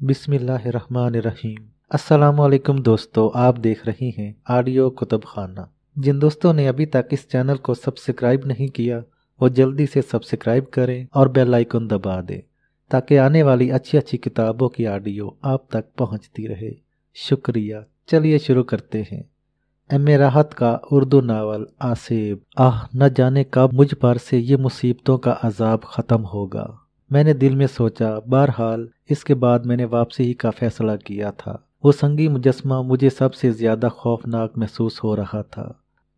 बिस्मिल्लाहिर्रहमानिर्रहीम। अस्सलामुअलैकुम दोस्तों, आप देख रही हैं ऑडियो कुतुब खाना। जिन दोस्तों ने अभी तक इस चैनल को सब्सक्राइब नहीं किया वो जल्दी से सब्सक्राइब करें और बेल आइकन दबा दें ताकि आने वाली अच्छी अच्छी किताबों की ऑडियो आप तक पहुंचती रहे। शुक्रिया। चलिए शुरू करते हैं। एम.ए. राहत का उर्दू नावल आसेब। न जाने कब मुझ पर से ये मुसीबतों का अजाब ख़त्म होगा। मैंने दिल में सोचा। बहरहाल इसके बाद मैंने वापसी ही का फैसला किया था। वो संगी मुजस्मा मुझे सबसे ज़्यादा खौफनाक महसूस हो रहा था।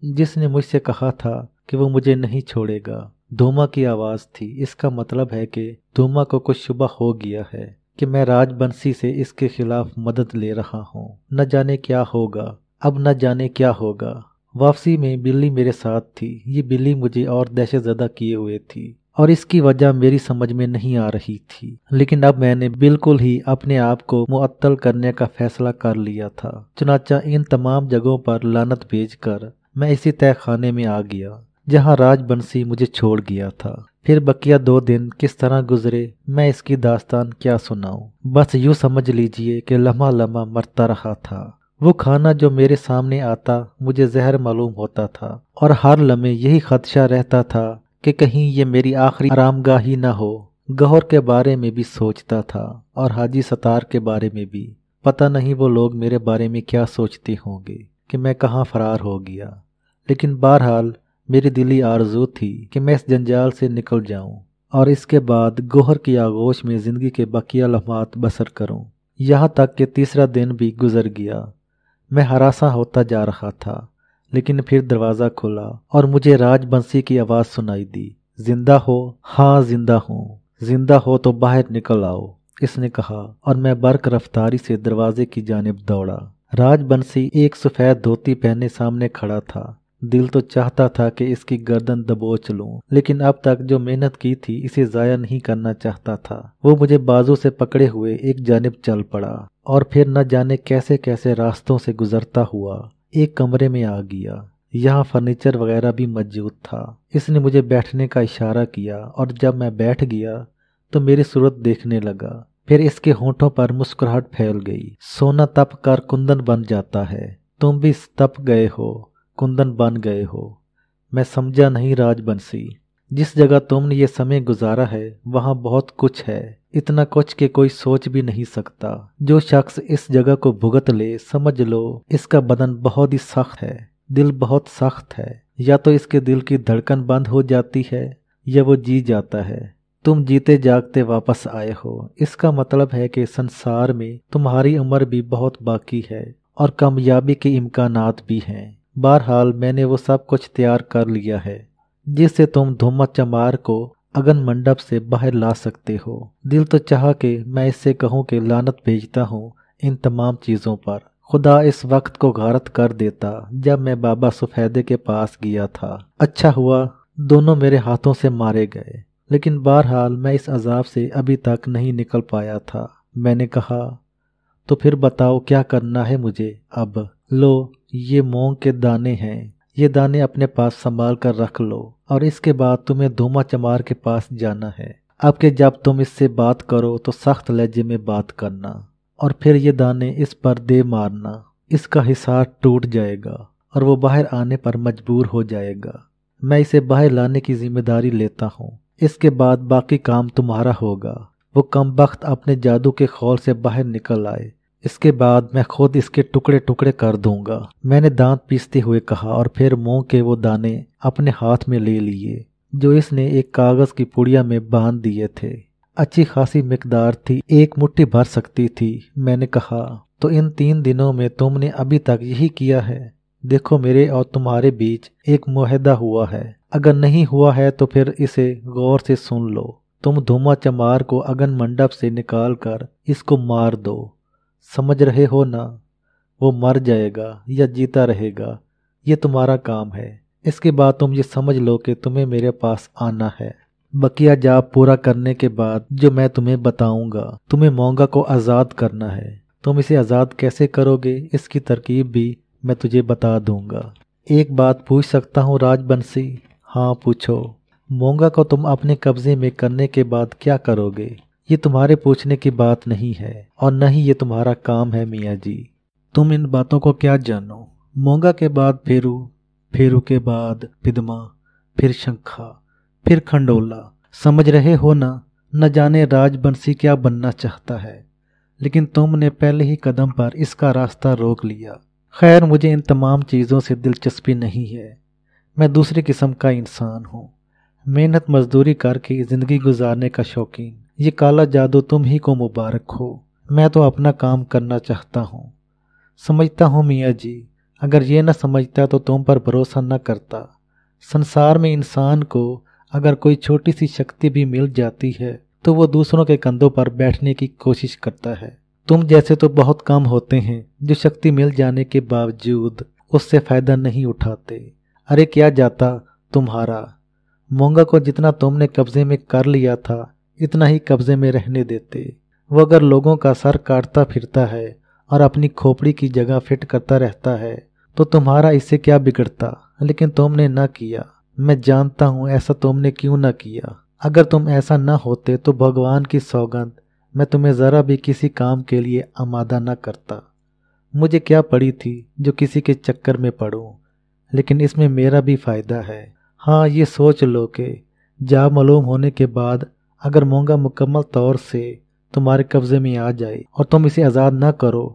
जिसने मुझसे कहा था कि वो मुझे नहीं छोड़ेगा, धूमा की आवाज़ थी। इसका मतलब है कि धूमा को कुछ शुबा हो गया है कि मैं राजबंसी से इसके खिलाफ मदद ले रहा हूँ। न जाने क्या होगा, अब न जाने क्या होगा। वापसी में बिल्ली मेरे साथ थी। ये बिल्ली मुझे और दहशतज़दा किए हुए थी और इसकी वजह मेरी समझ में नहीं आ रही थी। लेकिन अब मैंने बिल्कुल ही अपने आप को मुअत्तल करने का फैसला कर लिया था। चुनाचा इन तमाम जगहों पर लानत भेजकर मैं इसी तहखाने में आ गया जहाँ राजबंसी मुझे छोड़ गया था। फिर बकिया 2 दिन किस तरह गुजरे मैं इसकी दास्तान क्या सुनाऊं। बस यूँ समझ लीजिए कि लम्हा लम्हा मरता रहा था। वो खाना जो मेरे सामने आता मुझे जहर मालूम होता था और हर लम्हे यही खदशा रहता था कि कहीं ये मेरी आखिरी आरामगाह ही ना हो। गौहर के बारे में भी सोचता था और हाजी सतार के बारे में भी। पता नहीं वो लोग मेरे बारे में क्या सोचते होंगे कि मैं कहाँ फरार हो गया। लेकिन बहरहाल मेरी दिली आरज़ू थी कि मैं इस जंजाल से निकल जाऊं और इसके बाद गौहर की आगोश में ज़िंदगी के बकिया लम्हात बसर करूं। यहाँ तक कि तीसरा दिन भी गुजर गया। मैं हरासा होता जा रहा था। लेकिन फिर दरवाज़ा खुला और मुझे राजबंसी की आवाज़ सुनाई दी। जिंदा हो? हाँ जिंदा हूँ। जिंदा हो तो बाहर निकल आओ, इसने कहा और मैं बर्क रफ्तारी से दरवाजे की जानिब दौड़ा। राजबंसी एक सफ़ेद धोती पहने सामने खड़ा था। दिल तो चाहता था कि इसकी गर्दन दबोच लूं, लेकिन अब तक जो मेहनत की थी इसे ज़ाया नहीं करना चाहता था। वो मुझे बाजू से पकड़े हुए एक जानिब चल पड़ा और फिर न जाने कैसे कैसे रास्तों से गुजरता हुआ एक कमरे में आ गया। यहाँ फर्नीचर वगैरह भी मौजूद था। इसने मुझे बैठने का इशारा किया और जब मैं बैठ गया तो मेरी सूरत देखने लगा। फिर इसके होंठों पर मुस्कुराहट फैल गई। सोना तप कर कुंदन बन जाता है। तुम भी तप गए हो, कुंदन बन गए हो। मैं समझा नहीं राजबंसी। जिस जगह तुमने ये समय गुजारा है वहाँ बहुत कुछ है, इतना कुछ कि कोई सोच भी नहीं सकता। जो शख्स इस जगह को भुगत ले समझ लो इसका बदन बहुत ही सख्त है, दिल बहुत सख्त है। या तो इसके दिल की धड़कन बंद हो जाती है या वो जी जाता है। तुम जीते जागते वापस आए हो, इसका मतलब है कि संसार में तुम्हारी उम्र भी बहुत बाकी है और कामयाबी के इम्कानात भी हैं। बहरहाल मैंने वो सब कुछ तैयार कर लिया है जिससे तुम धूमा चमार को अगन मंडप से बाहर ला सकते हो। दिल तो चाहा कि मैं इससे कहूँ कि लानत भेजता हूँ इन तमाम चीज़ों पर। खुदा इस वक्त को गारत कर देता जब मैं बाबा सफेदे के पास गया था। अच्छा हुआ दोनों मेरे हाथों से मारे गए। लेकिन बहरहाल मैं इस अजाब से अभी तक नहीं निकल पाया था। मैंने कहा तो फिर बताओ क्या करना है मुझे अब। लो ये मूंग के दाने हैं, ये दाने अपने पास संभाल कर रख लो और इसके बाद तुम्हें धूमा चमार के पास जाना है। अब के जब तुम इससे बात करो तो सख्त लहजे में बात करना और फिर ये दाने इस पर दे मारना। इसका हिसार टूट जाएगा और वो बाहर आने पर मजबूर हो जाएगा। मैं इसे बाहर लाने की जिम्मेदारी लेता हूँ। इसके बाद बाकी काम तुम्हारा होगा। वो कमबख्त अपने जादू के खौल से बाहर निकल आए। इसके बाद मैं खुद इसके टुकड़े टुकड़े कर दूंगा, मैंने दांत पीसते हुए कहा और फिर मूंग के वो दाने अपने हाथ में ले लिए जो इसने एक कागज की पुड़िया में बांध दिए थे। अच्छी खासी मिकदार थी, 1 मुट्ठी भर सकती थी। मैंने कहा तो इन 3 दिनों में तुमने अभी तक यही किया है। देखो मेरे और तुम्हारे बीच एक मुआहदा हुआ है, अगर नहीं हुआ है तो फिर इसे गौर से सुन लो। तुम धूमा चमार को अगन मंडप से निकाल कर इसको मार दो। समझ रहे हो ना? वो मर जाएगा या जीता रहेगा ये तुम्हारा काम है। इसके बाद तुम ये समझ लो कि तुम्हें मेरे पास आना है। बकिया जाप पूरा करने के बाद जो मैं तुम्हें बताऊंगा, तुम्हें मोंगा को आज़ाद करना है। तुम इसे आज़ाद कैसे करोगे इसकी तरकीब भी मैं तुझे बता दूंगा। एक बात पूछ सकता हूँ राजबंसी? हाँ पूछो। मोंगा को तुम अपने कब्जे में करने के बाद क्या करोगे? ये तुम्हारे पूछने की बात नहीं है और न ही ये तुम्हारा काम है मियाँ जी। तुम इन बातों को क्या जानो। मोंगा के बाद फेरू, फेरू के बाद पिदमा, फिर शंखा, फिर खंडोला। समझ रहे हो ना, न जाने राजबंशी क्या बनना चाहता है, लेकिन तुमने पहले ही कदम पर इसका रास्ता रोक लिया। खैर, मुझे इन तमाम चीज़ों से दिलचस्पी नहीं है। मैं दूसरी किस्म का इंसान हूँ, मेहनत मजदूरी करके ज़िंदगी गुजारने का शौकीन। ये काला जादू तुम ही को मुबारक हो। मैं तो अपना काम करना चाहता हूँ। समझता हूँ मियाँ जी, अगर ये न समझता तो तुम पर भरोसा न करता। संसार में इंसान को अगर कोई छोटी सी शक्ति भी मिल जाती है तो वो दूसरों के कंधों पर बैठने की कोशिश करता है। तुम जैसे तो बहुत कम होते हैं जो शक्ति मिल जाने के बावजूद उससे फायदा नहीं उठाते। अरे क्या जाता तुम्हारा। मोंगा को जितना तुमने कब्जे में कर लिया था इतना ही कब्जे में रहने देते। वो अगर लोगों का सर काटता फिरता है और अपनी खोपड़ी की जगह फिट करता रहता है तो तुम्हारा इससे क्या बिगड़ता, लेकिन तुमने न किया। मैं जानता हूँ ऐसा तुमने क्यों न किया। अगर तुम ऐसा न होते तो भगवान की सौगंध मैं तुम्हें ज़रा भी किसी काम के लिए आमादा न करता। मुझे क्या पड़ी थी जो किसी के चक्कर में पड़ूं, लेकिन इसमें मेरा भी फ़ायदा है। हाँ, ये सोच लो कि जा मालूम होने के बाद अगर मोंगा मुकम्मल तौर से तुम्हारे कब्ज़े में आ जाए और तुम इसे आज़ाद ना करो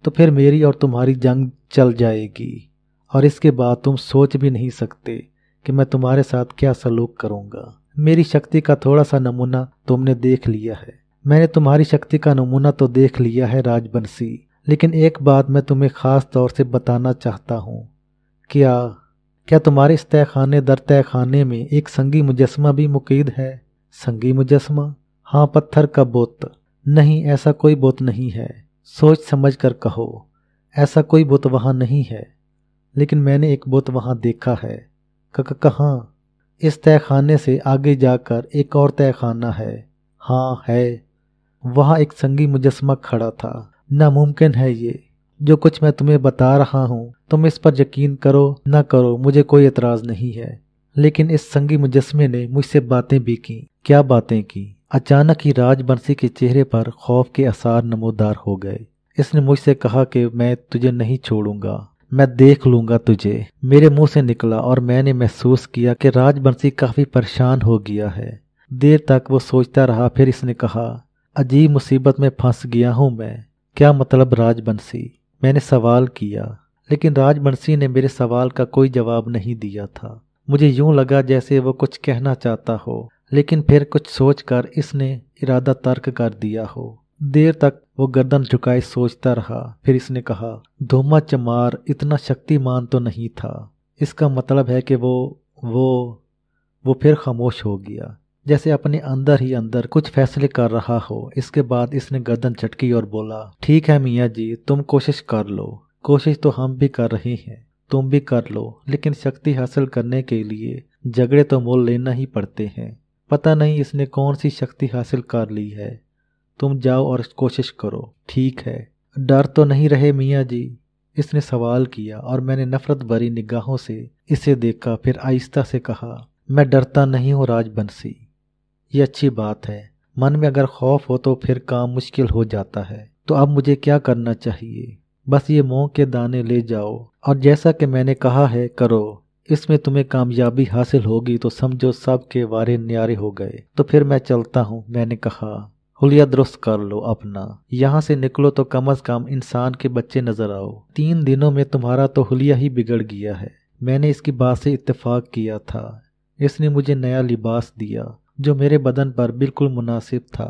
तो फिर मेरी और तुम्हारी जंग चल जाएगी, और इसके बाद तुम सोच भी नहीं सकते कि मैं तुम्हारे साथ क्या सलूक करूँगा। मेरी शक्ति का थोड़ा सा नमूना तुमने देख लिया है। मैंने तुम्हारी शक्ति का नमूना तो देख लिया है राजबंशी, लेकिन एक बात मैं तुम्हें ख़ास तौर से बताना चाहता हूँ। क्या तुम्हारे इस तहखाने दर तहखाने में एक संगी मुजस्मा भी मुकीद है? संगी मुजस्मा? हाँ, पत्थर का बुत। नहीं, ऐसा कोई बुत नहीं है। सोच समझ कर कहो, ऐसा कोई बुत वहाँ नहीं है। लेकिन मैंने एक बुत वहाँ देखा है। कहाँ? इस तहखाने से आगे जाकर एक और तहखाना है। हाँ है, वहाँ एक संगी मुजस्मा खड़ा था। नामुमकिन है ये जो कुछ मैं तुम्हें बता रहा हूँ। तुम इस पर यकीन करो ना करो, मुझे कोई एतराज़ नहीं है, लेकिन इस संगी मुजस्मे ने मुझसे बातें भी की। क्या बातें की? अचानक ही राजबंशी के चेहरे पर खौफ के आसार नमूदार हो गए। इसने मुझसे कहा कि मैं तुझे नहीं छोड़ूंगा, मैं देख लूंगा तुझे। मेरे मुंह से निकला और मैंने महसूस किया कि राजबंशी काफी परेशान हो गया है। देर तक वो सोचता रहा, फिर इसने कहा, अजीब मुसीबत में फंस गया हूँ मैं। क्या मतलब राजबंशी? मैंने सवाल किया, लेकिन राजबंशी ने मेरे सवाल का कोई जवाब नहीं दिया था। मुझे यूं लगा जैसे वो कुछ कहना चाहता हो, लेकिन फिर कुछ सोचकर इसने इरादा तर्क कर दिया हो। देर तक वो गर्दन झुकाए सोचता रहा, फिर इसने कहा, धोमा चमार इतना शक्तिमान तो नहीं था। इसका मतलब है कि वो फिर खामोश हो गया, जैसे अपने अंदर ही अंदर कुछ फैसले कर रहा हो। इसके बाद इसने गर्दन झटकी और बोला, ठीक है मियाँ जी, तुम कोशिश कर लो। कोशिश तो हम भी कर रहे हैं, तुम भी कर लो, लेकिन शक्ति हासिल करने के लिए झगड़े तो मोल लेना ही पड़ते हैं। पता नहीं इसने कौन सी शक्ति हासिल कर ली है। तुम जाओ और कोशिश करो। ठीक है, डर तो नहीं रहे मियाँ जी? इसने सवाल किया और मैंने नफरत भरी निगाहों से इसे देखा, फिर आहिस्ता से कहा, मैं डरता नहीं हूँ राजबंशी। ये अच्छी बात है। मन में अगर खौफ हो तो फिर काम मुश्किल हो जाता है। तो अब मुझे क्या करना चाहिए? बस ये मोंग के दाने ले जाओ और जैसा कि मैंने कहा है करो। इसमें तुम्हें कामयाबी हासिल होगी तो समझो सब के वारे न्यारे हो गए। तो फिर मैं चलता हूँ। मैंने कहा, हुलिया दुरुस्त कर लो अपना, यहाँ से निकलो तो कम से कम इंसान के बच्चे नजर आओ। 3 दिनों में तुम्हारा तो हुलिया ही बिगड़ गया है। मैंने इसकी बात से इत्तेफाक किया था। इसने मुझे नया लिबास दिया जो मेरे बदन पर बिल्कुल मुनासिब था।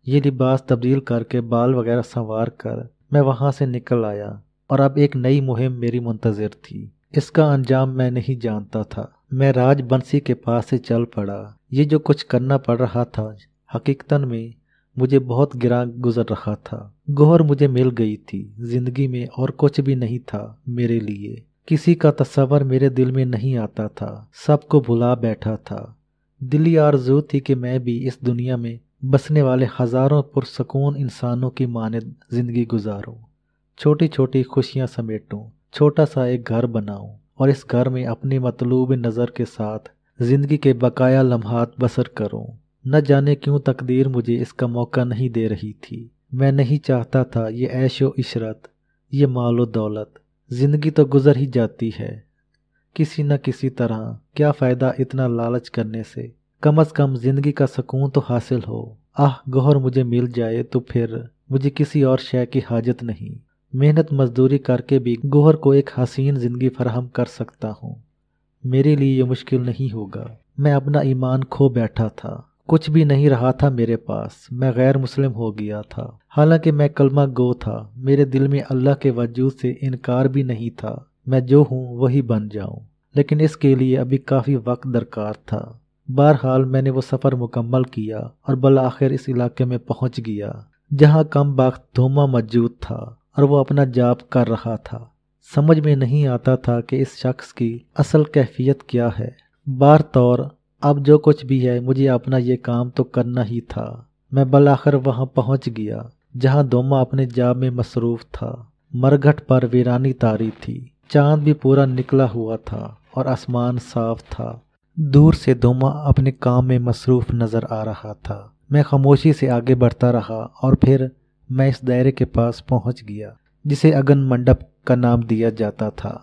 ये लिबास तब्दील करके बाल वगैरह संवार कर मैं वहाँ से निकल आया और अब एक नई मुहिम मेरी मुंतज़िर थी। इसका अंजाम मैं नहीं जानता था। मैं राजबंशी के पास से चल पड़ा। ये जो कुछ करना पड़ रहा था हकीकतन में मुझे बहुत गिरा गुजर रहा था। गोहर मुझे मिल गई थी। जिंदगी में और कुछ भी नहीं था मेरे लिए। किसी का तस्वर मेरे दिल में नहीं आता था। सबको भुला बैठा था। दिली आरज़ू थी कि मैं भी इस दुनिया में बसने वाले हजारों पुरसकून इंसानों की मानद जिंदगी गुजारूं, छोटी छोटी खुशियां समेटूं, छोटा सा एक घर बनाऊं और इस घर में अपनी मतलूब नज़र के साथ जिंदगी के बकाया लम्हात बसर करूं। न जाने क्यों तकदीर मुझे इसका मौका नहीं दे रही थी। मैं नहीं चाहता था ये ऐशो इशरत, ये मालो दौलत। जिंदगी तो गुजर ही जाती है किसी न किसी तरह, क्या फ़ायदा इतना लालच करने से। कम अज़ कम जिंदगी का सुकून तो हासिल हो। आह गौहर मुझे मिल जाए तो फिर मुझे किसी और शय की हाजत नहीं। मेहनत मजदूरी करके भी गौहर को एक हसीन जिंदगी फराहम कर सकता हूँ। मेरे लिए ये मुश्किल नहीं होगा। मैं अपना ईमान खो बैठा था, कुछ भी नहीं रहा था मेरे पास। मैं गैर मुस्लिम हो गया था, हालांकि मैं कलमा गो था। मेरे दिल में अल्लाह के वजूद से इनकार भी नहीं था। मैं जो हूँ वही बन जाऊँ, लेकिन इसके लिए अभी काफ़ी वक्त दरकार था। बहरहाल मैंने वो सफ़र मुकम्मल किया और बल आखिर इस इलाके में पहुँच गया जहाँ कम वक्त धोमा मौजूद था और वो अपना जाप कर रहा था। समझ में नहीं आता था कि इस शख्स की असल कैफियत क्या है। बार तौर अब जो कुछ भी है मुझे अपना ये काम तो करना ही था। मैं बल आखिर वहाँ पहुँच गया जहाँ दोमा अपने जाप में मसरूफ़ था। मरघट पर वीरानी तारी थी, चांद भी पूरा निकला हुआ था और आसमान साफ था। दूर से दोमा अपने काम में मसरूफ़ नज़र आ रहा था। मैं खामोशी से आगे बढ़ता रहा और फिर मैं इस दायरे के पास पहुंच गया जिसे अगन मंडप का नाम दिया जाता था।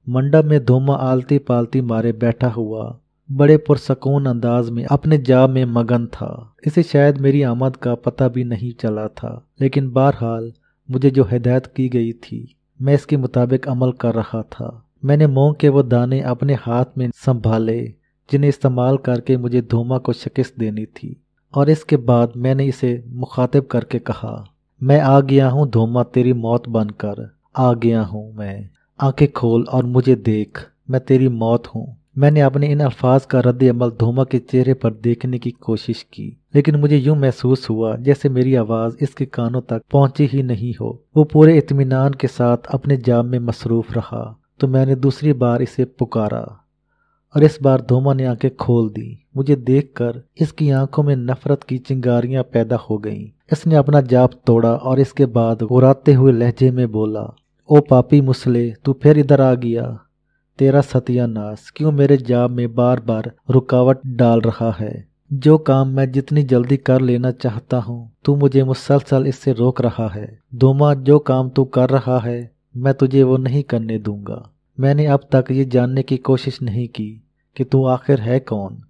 मंडप में दोमा आलती पालती मारे बैठा हुआ बड़े पुरसकून अंदाज में अपने जाप में मगन था। इसे शायद मेरी आमद का पता भी नहीं चला था, लेकिन बहरहाल मुझे जो हिदायत की गई थी मैं इसके मुताबिक अमल कर रहा था। मैंने मूंग के वो दाने अपने हाथ में संभाले जिन्हें इस्तेमाल करके मुझे धोमा को शिकस्त देनी थी, और इसके बाद मैंने इसे मुखातिब करके कहा, मैं आ गया हूँ धोमा, तेरी मौत बनकर आ गया हूँ मैं। आंखें खोल और मुझे देख, मैं तेरी मौत हूँ। मैंने अपने इन अल्फाज का रद्द अमल धोमा के चेहरे पर देखने की कोशिश की, लेकिन मुझे यूं महसूस हुआ जैसे मेरी आवाज़ इसके कानों तक पहुंची ही नहीं हो। वो पूरे इत्मीनान के साथ अपने जाप में मसरूफ़ रहा। तो मैंने दूसरी बार इसे पुकारा और इस बार धोमा ने आंखें खोल दी। मुझे देखकर इसकी आंखों में नफरत की चिंगारियां पैदा हो गईं। इसने अपना जाप तोड़ा और इसके बाद गुर्राते हुए लहजे में बोला, ओ पापी मुसले, तू फिर इधर आ गया। तेरा सत्यानाश, क्यों मेरे जाप में बार बार रुकावट डाल रहा है। जो काम मैं जितनी जल्दी कर लेना चाहता हूँ तू मुझे मुसलसल इससे रोक रहा है। धोमा, जो काम तू कर रहा है मैं तुझे वो नहीं करने दूंगा। मैंने अब तक ये जानने की कोशिश नहीं की कि तू आखिर है कौन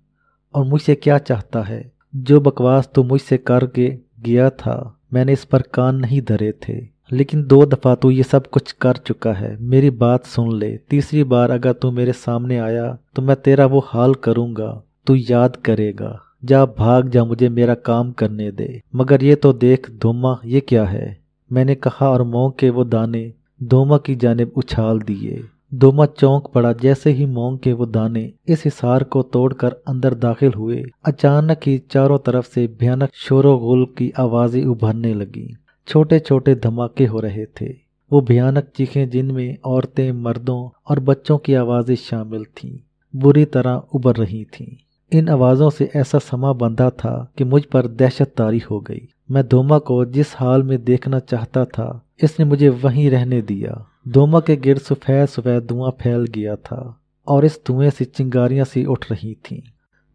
और मुझसे क्या चाहता है। जो बकवास तू मुझसे करके गया था मैंने इस पर कान नहीं धरे थे, लेकिन 2 दफ़ा तू ये सब कुछ कर चुका है। मेरी बात सुन ले, तीसरी बार अगर तू मेरे सामने आया तो मैं तेरा वो हाल करूँगा तू याद करेगा। जा भाग जा, मुझे मेरा काम करने दे। मगर ये तो देख धोमा, ये क्या है, मैंने कहा और मूंग के वो दाने धोमा की जानिब उछाल दिए। धोमा चौंक पड़ा। जैसे ही मूंग के वो दाने इस हिसार को तोड़कर अंदर दाखिल हुए, अचानक ही चारों तरफ से भयानक शोरगुल की आवाजें उभरने लगी। छोटे छोटे धमाके हो रहे थे। वो भयानक चीखें जिनमें औरतें, मर्दों और बच्चों की आवाजें शामिल थीं, बुरी तरह उभर रही थीं। इन आवाज़ों से ऐसा समा बंधा था कि मुझ पर दहशत तारी हो गई। मैं धोमा को जिस हाल में देखना चाहता था इसने मुझे वहीं रहने दिया। धोमा के गिर्द सफ़ेद सफ़ेद धुआं फैल गया था और इस धुएं से चिंगारियां सी उठ रही थीं।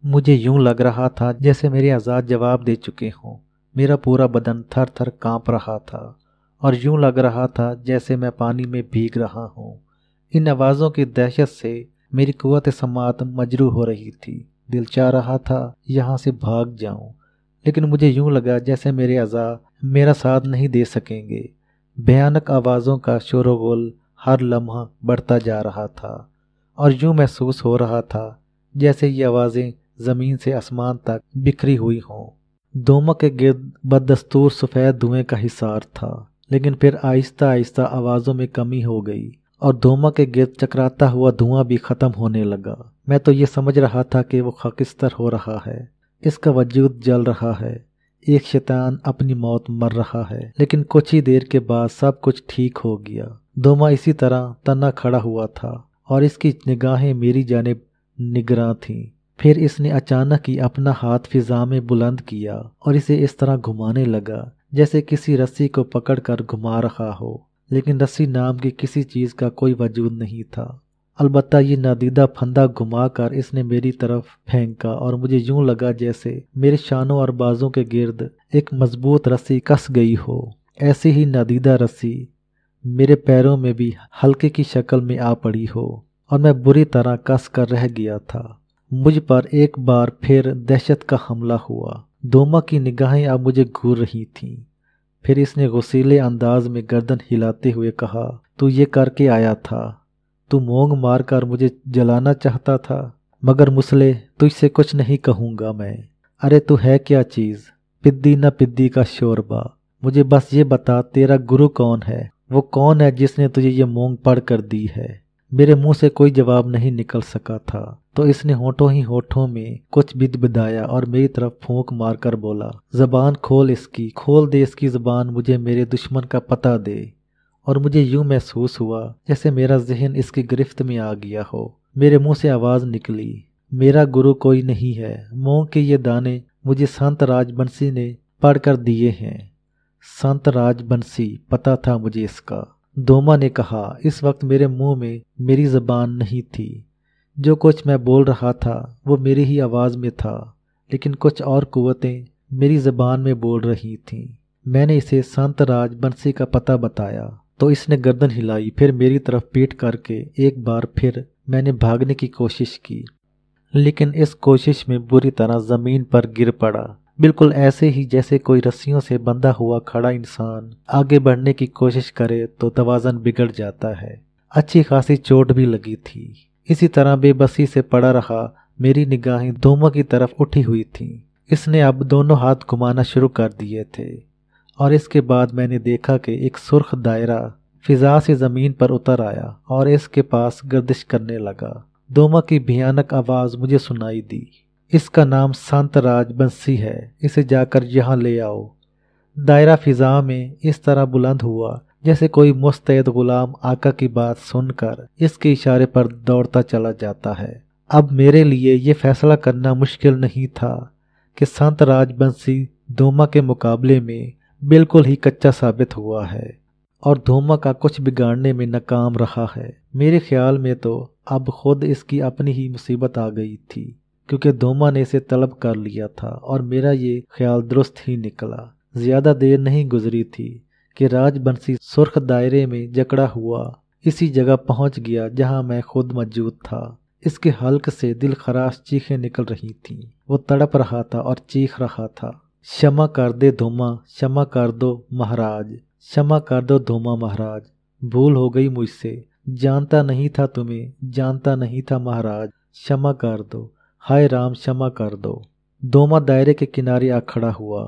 मुझे यूं लग रहा था जैसे मेरे आज़ाद जवाब दे चुके हों। मेरा पूरा बदन थर थर कांप रहा था और यूं लग रहा था जैसे मैं पानी में भीग रहा हूँ। इन आवाज़ों की दहशत से मेरी कुव्वत समात मजरू हो रही थी। दिल चाह रहा था यहाँ से भाग जाऊं, लेकिन मुझे यूं लगा जैसे मेरे अज़ा मेरा साथ नहीं दे सकेंगे। भयानक आवाज़ों का शोरगुल हर लम्हा बढ़ता जा रहा था और यूं महसूस हो रहा था जैसे ये आवाज़ें ज़मीन से आसमान तक बिखरी हुई हों। धोमा के गिर्द बदस्तूर सफ़ेद धुएं का हिसार था, लेकिन फिर आहिस्ता आहिस्ता आवाज़ों में कमी हो गई और धोमा के गिर्द चकराता हुआ धुआं भी ख़त्म होने लगा। मैं तो ये समझ रहा था कि वो खाकिस्तर हो रहा है, इसका वजूद जल रहा है, एक शैतान अपनी मौत मर रहा है। लेकिन कुछ ही देर के बाद सब कुछ ठीक हो गया। धोमा इसी तरह तना खड़ा हुआ था और इसकी निगाहें मेरी जानिब निगरां थीं। फिर इसने अचानक ही अपना हाथ फिजा में बुलंद किया और इसे इस तरह घुमाने लगा जैसे किसी रस्सी को पकड़कर घुमा रहा हो, लेकिन रस्सी नाम की किसी चीज़ का कोई वजूद नहीं था। अलबत्ता ये नादीदा फंदा घुमाकर इसने मेरी तरफ फेंका और मुझे यूं लगा जैसे मेरे शानों और बाजों के गिर्द एक मजबूत रस्सी कस गई हो। ऐसी ही नादीदा रस्सी मेरे पैरों में भी हल्के की शक्ल में आ पड़ी हो और मैं बुरी तरह कस कर रह गया था। मुझ पर एक बार फिर दहशत का हमला हुआ। दोमा की निगाहें अब मुझे घूर रही थीं। फिर इसने गुस्सीले अंदाज में गर्दन हिलाते हुए कहा, तू ये करके आया था? तू मोंग मारकर मुझे जलाना चाहता था? मगर मुसले, तुझसे कुछ नहीं कहूँगा मैं। अरे तू है क्या चीज़? पिद्दी न पिद्दी का शोरबा। मुझे बस ये बता, तेरा गुरु कौन है? वो कौन है जिसने तुझे ये मोंग पढ़ कर दी है? मेरे मुंह से कोई जवाब नहीं निकल सका था, तो इसने होठों ही होठों में कुछ बिदबिदाया और मेरी तरफ फूंक मारकर बोला, जबान खोल इसकी, खोल दे इसकी जबान, मुझे मेरे दुश्मन का पता दे। और मुझे यूं महसूस हुआ जैसे मेरा जहन इसकी गिरफ्त में आ गया हो। मेरे मुंह से आवाज़ निकली, मेरा गुरु कोई नहीं है। मोंग के ये दाने मुझे संत राजबंसी ने पढ़ कर दिए हैं। संत राजबंसी, पता था मुझे इसका। दोमा ने कहा। इस वक्त मेरे मुंह में मेरी जबान नहीं थी। जो कुछ मैं बोल रहा था वो मेरी ही आवाज़ में था, लेकिन कुछ और कुव्वतें मेरी जबान में बोल रही थीं। मैंने इसे संत राजबंसी का पता बताया तो इसने गर्दन हिलाई। फिर मेरी तरफ पीठ करके एक बार फिर मैंने भागने की कोशिश की, लेकिन इस कोशिश में बुरी तरह ज़मीन पर गिर पड़ा, बिल्कुल ऐसे ही जैसे कोई रस्सियों से बंधा हुआ खड़ा इंसान आगे बढ़ने की कोशिश करे तो तवाज़न बिगड़ जाता है। अच्छी खासी चोट भी लगी थी। इसी तरह बेबसी से पड़ा रहा। मेरी निगाहें दोमा की तरफ उठी हुई थीं। इसने अब दोनों हाथ घुमाना शुरू कर दिए थे और इसके बाद मैंने देखा कि एक सुर्ख दायरा फिजा से ज़मीन पर उतर आया और इसके पास गर्दिश करने लगा। दोमा की भयानक आवाज़ मुझे सुनाई दी, इसका नाम संत राजबंसी है, इसे जाकर यहाँ ले आओ। दायरा फिजा में इस तरह बुलंद हुआ जैसे कोई मुस्तैद गुलाम आका की बात सुनकर इसके इशारे पर दौड़ता चला जाता है। अब मेरे लिए ये फैसला करना मुश्किल नहीं था कि संत राजबंसी दोमा के मुकाबले में बिल्कुल ही कच्चा साबित हुआ है और दोमा का कुछ बिगाड़ने में नाकाम रहा है। मेरे ख्याल में तो अब खुद इसकी अपनी ही मुसीबत आ गई थी, क्योंकि दोमा ने इसे तलब कर लिया था और मेरा ये ख्याल दुरुस्त ही निकला। ज्यादा देर नहीं गुजरी थी कि राजबंसी सुर्ख दायरे में जकड़ा हुआ इसी जगह पहुंच गया जहां मैं खुद मौजूद था। इसके हल्क से दिल खराश चीखें निकल रही थीं। वो तड़प रहा था और चीख रहा था, क्षमा कर दे दोमा, क्षमा कर दो महाराज, क्षमा कर दो दोमा महाराज, भूल हो गई मुझसे, जानता नहीं था तुम्हें, जानता नहीं था महाराज, क्षमा कर दो, हाय राम क्षमा कर दो। दोमा दायरे के किनारे आ खड़ा हुआ।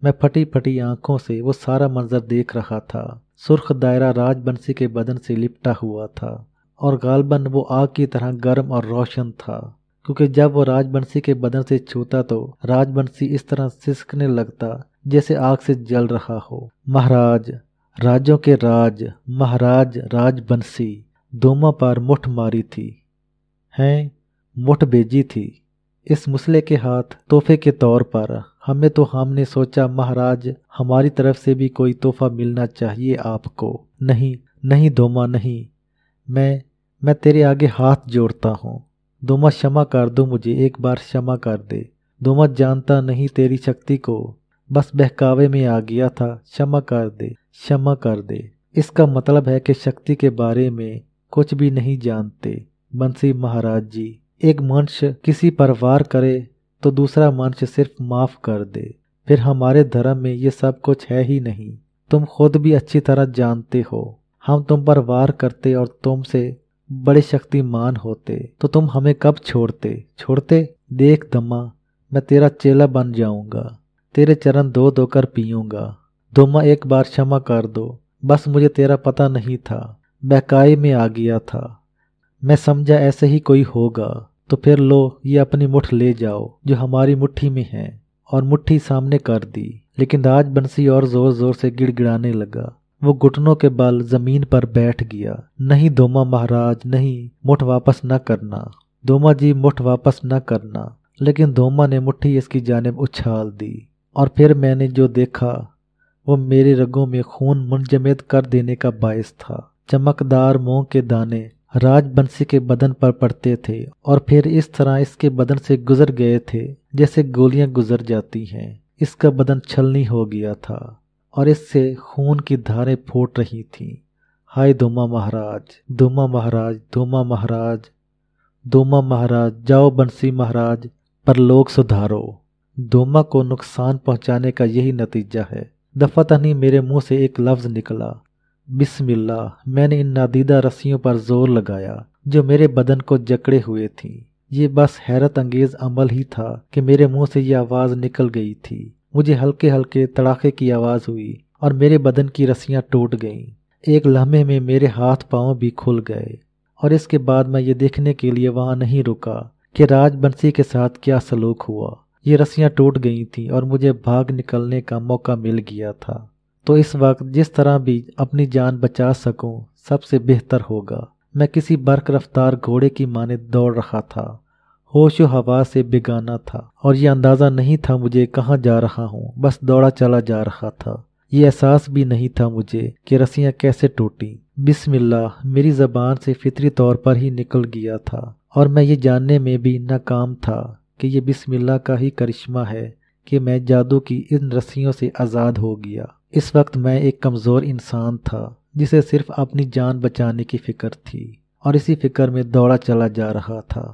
मैं फटी फटी आंखों से वो सारा मंजर देख रहा था। सुर्ख दायरा राजबंसी के बदन से लिपटा हुआ था और गालबन वो आग की तरह गर्म और रोशन था, क्योंकि जब वो राजबंसी के बदन से छूता तो राजबंसी इस तरह सिसकने लगता जैसे आग से जल रहा हो। महाराज, राजों के राज, महाराज राजबंसी। दोमा पर मुठ मारी थी, हैं मुठ भेजी थी इस मुसले के हाथ तोहफे के तौर पर। हमें तो हमने सोचा महाराज हमारी तरफ से भी कोई तोहफा मिलना चाहिए आपको। नहीं नहीं दोमा नहीं, मैं तेरे आगे हाथ जोड़ता हूँ। दोमा क्षमा कर दो मुझे, एक बार क्षमा कर दे। दोमा जानता नहीं तेरी शक्ति को, बस बहकावे में आ गया था, क्षमा कर दे, क्षमा कर दे। इसका मतलब है कि शक्ति के बारे में कुछ भी नहीं जानते बंसी महाराज जी। एक मनुष्य किसी पर वार करे तो दूसरा मनुष्य सिर्फ माफ कर दे, फिर हमारे धर्म में ये सब कुछ है ही नहीं। तुम खुद भी अच्छी तरह जानते हो, हम तुम पर वार करते और तुमसे बड़े शक्तिमान होते तो तुम हमें कब छोड़ते। देख दम्मा, मैं तेरा चेला बन जाऊंगा, तेरे चरण धो धोकर पीऊंगा। दोमा एक बार क्षमा कर दो, बस मुझे तेरा पता नहीं था, बहकाए में आ गया था। मैं समझा ऐसे ही कोई होगा, तो फिर लो ये अपनी मुट्ठ ले जाओ जो हमारी मुट्ठी में है, और मुट्ठी सामने कर दी। लेकिन राजबंसी और जोर जोर से गिड़गिड़ाने लगा। वो घुटनों के बल जमीन पर बैठ गया। नहीं दोमा महाराज नहीं, मुट्ठ वापस न करना, दोमा जी मुट्ठ वापस न करना। लेकिन दोमा ने मुट्ठी इसकी जानिब उछाल दी और फिर मैंने जो देखा वो मेरे रगों में खून मुंजमद कर देने का बायस था। चमकदार मोंग के दाने राज बंसी के बदन पर पड़ते थे और फिर इस तरह इसके बदन से गुजर गए थे जैसे गोलियां गुजर जाती हैं। इसका बदन छलनी हो गया था और इससे खून की धारें फूट रही थीं। हाय धूमा महाराज, धूमा महाराज, धूमा महाराज, धूमा महाराज, जाओ बंसी महाराज, परलोक सुधारो। धूमा को नुकसान पहुंचाने का यही नतीजा है। दफातनी मेरे मुंह से एक लफ्ज निकला, बिस्मिल्लाह। मैंने इन नादीदा रस्सियों पर जोर लगाया जो मेरे बदन को जकड़े हुए थी। ये बस हैरत अंगेज अमल ही था कि मेरे मुंह से यह आवाज़ निकल गई थी। मुझे हल्के हल्के तड़ाके की आवाज़ हुई और मेरे बदन की रस्सियां टूट गईं। एक लम्हे में मेरे हाथ पांव भी खुल गए और इसके बाद मैं ये देखने के लिए वहां नहीं रुका कि राजबंसी के साथ क्या सलूक हुआ। ये रस्सियां टूट गई थीं और मुझे भाग निकलने का मौका मिल गया था। तो इस वक्त जिस तरह भी अपनी जान बचा सकूं सबसे बेहतर होगा। मैं किसी बर्क रफ्तार घोड़े की माने दौड़ रहा था, होशो हवा से बेगाना था और ये अंदाज़ा नहीं था मुझे कहाँ जा रहा हूँ। बस दौड़ा चला जा रहा था। ये एहसास भी नहीं था मुझे कि रस्सियाँ कैसे टूटी। बिस्मिल्लाह मेरी ज़बान से फितरी तौर पर ही निकल गया था और मैं ये जानने में भी नाकाम था कि ये बिस्मिल्लाह का ही करिश्मा है कि मैं जादू की इन रस्सियों से आज़ाद हो गया। इस वक्त मैं एक कमज़ोर इंसान था जिसे सिर्फ अपनी जान बचाने की फ़िक्र थी और इसी फिक्र में दौड़ा चला जा रहा था।